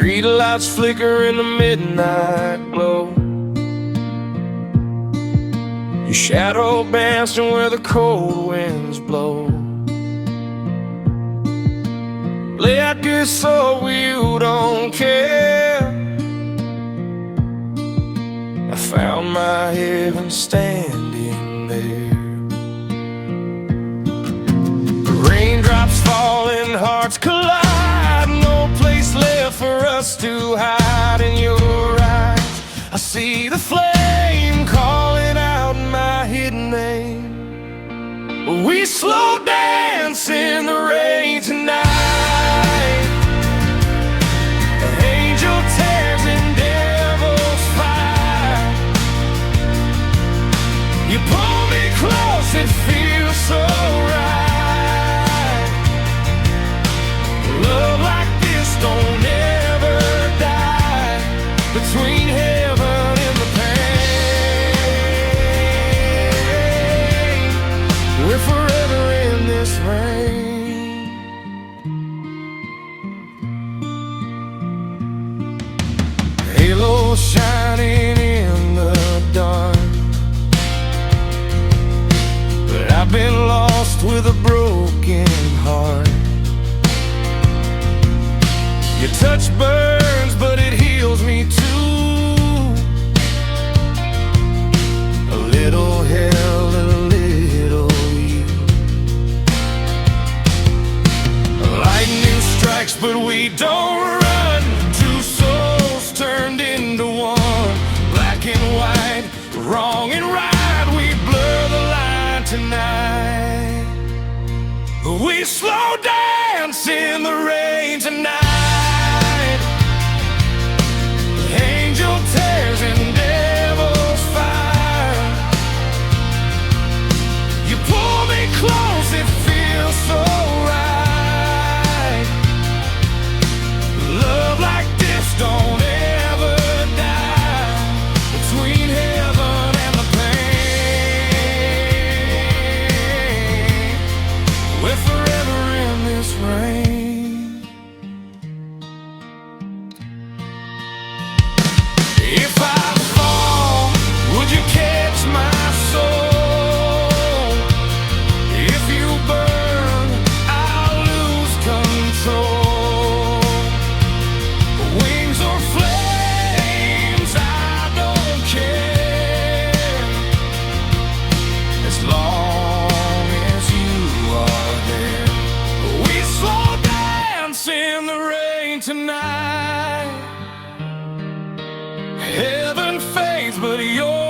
Street lights flicker in the midnight glow. Your shadow bouncing where the cold winds blow. Like it's so you don't care. I found my heaven standing there. Raindrops falling, hearts collide. No place left for us to hide. In your eyes I see the flame calling out my hidden name. We slow dance in the rain tonight. Angel tears and devil's fire. You pull me close, it feels so right. Love like this don't ever die. Between heaven and the pain, we're forever in this rain. Halo shining in the dark, but I've been lost with a broken heart. Your touch burns, but it heals me too. A little hell and a little you. Lightning strikes, but we don't run. Two souls turned into one. Black and white, wrong and right. We blur the line tonight. We slow dance in the rain tonight. Angel tears and devil's fire. You pull me close, it feels so right. Love like this don't ever die. Between heaven and the pain, we're forever in this rain. If I fall, would you catch my soul? If you burn, I'll lose control. Wings or flames, I don't care. As long as you are there. We slow dance in the rain tonight. Heaven fades, but you're